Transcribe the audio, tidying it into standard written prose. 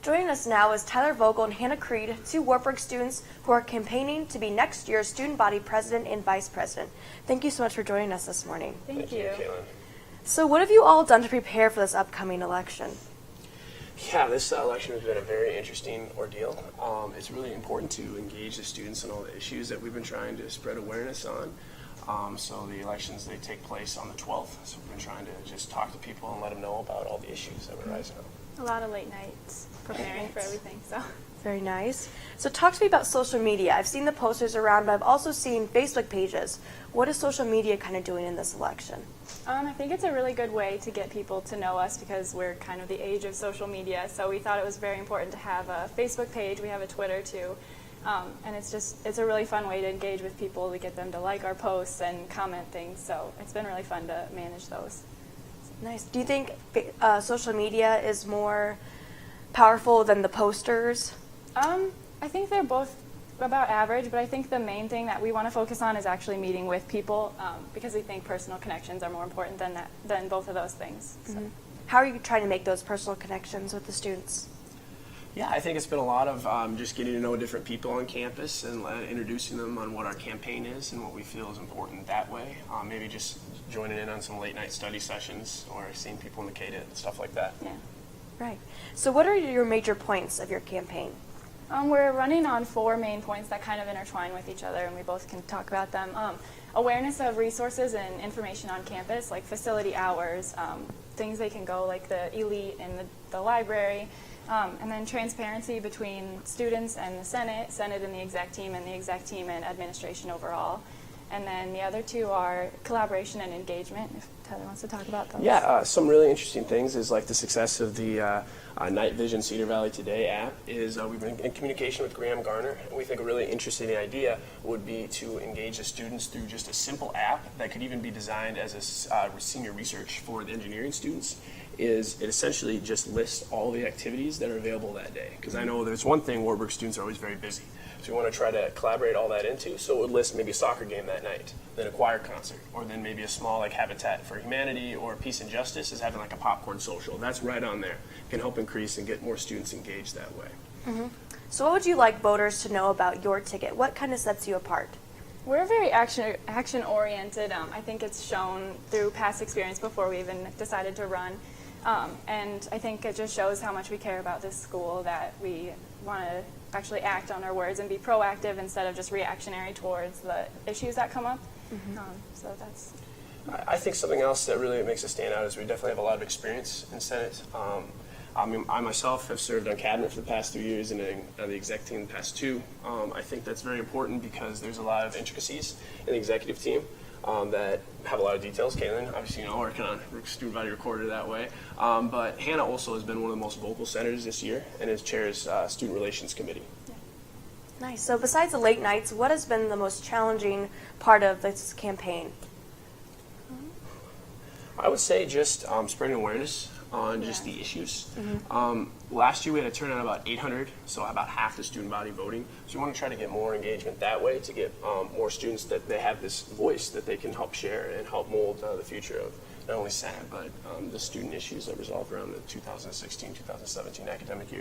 Joining us now is Tyler Vogel and Hannah Creed, two Wartburg students who are campaigning to be next year's student body president and vice president. Thank you so much for joining us this morning. Thank you. Caitlin. So what have you all done to prepare for this upcoming election? Yeah, this election has been a very interesting ordeal. It's really important to engage the students in all the issues that we've been trying to spread awareness on. So the elections, they take place on the 12th. So we've been trying to just talk to people and let them know about all the issues that we're rising up. A lot of late nights preparing for everything. So Very nice. So talk to me about social media. I've seen the posters around, but I've also seen Facebook pages. What is social media kind of doing in this election? I think it's a really good way to get people to know us because we're kind of the age of social media. So we thought it was very important to have a Facebook page. We have a Twitter too. And it's a really fun way to engage with people, to get them to like our posts and comment things. So it's been really fun to manage those. Nice. Do you think social media is more powerful than the posters? I think they're both about average, but I think the main thing that we want to focus on is actually meeting with people because we think personal connections are more important than both of those things. So. Mm-hmm. How are you trying to make those personal connections with the students? Yeah, I think it's been a lot of just getting to know different people on campus and introducing them on what our campaign is and what we feel is important that way. Maybe just joining in on some late night study sessions or seeing people in the CADA and stuff like that. Yeah. Right. So what are your major points of your campaign? We're running on 4 main points that kind of intertwine with each other, and we both can talk about them. Awareness of resources and information on campus, like facility hours, things they can go, like the elite and the library, and then transparency between students and the Senate and the exec team, and the exec team and administration overall. And then the other 2 are collaboration and engagement, if Tyler wants to talk about those. Yeah, some really interesting things is like the success of the Night Vision Cedar Valley Today app is we've been in communication with Graham Garner, and we think a really interesting idea would be to engage the students through just a simple app that could even be designed as a senior research for the engineering students. Is it essentially just lists all the activities that are available that day. Because I know there's one thing, Wartburg students are always very busy. So we want to try to collaborate all that into. So it would list maybe a soccer game that night, then a choir concert, or then maybe a small like Habitat for Humanity or Peace and Justice is having like a popcorn social. That's right on there. It can help increase and get more students engaged that way. Mm-hmm. So what would you like voters to know about your ticket? What kind of sets you apart? We're very action-oriented. I think it's shown through past experience before we even decided to run. And I think it just shows how much we care about this school, that we want to actually act on our words and be proactive instead of just reactionary towards the issues that come up. Mm-hmm. So that's... I think something else that really makes us stand out is we definitely have a lot of experience in Senate. I myself have served on cabinet for the past 3 years and on the exec team the past 2. I think that's very important because there's a lot of intricacies in the executive team that have a lot of details. Caitlin, obviously, working on student body recorder that way. But Hannah also has been one of the most vocal senators this year and is chairs Student Relations Committee. Yeah. Nice. So besides the late nights, what has been the most challenging part of this campaign? I would say just spreading awareness on just the issues. Mm-hmm. Last year we had a turnout of about 800, so about half the student body voting. So we want to try to get more engagement that way to get more students that they have this voice that they can help share and help mold the future of not only Senate, but the student issues that resolve around the 2016-2017 academic year.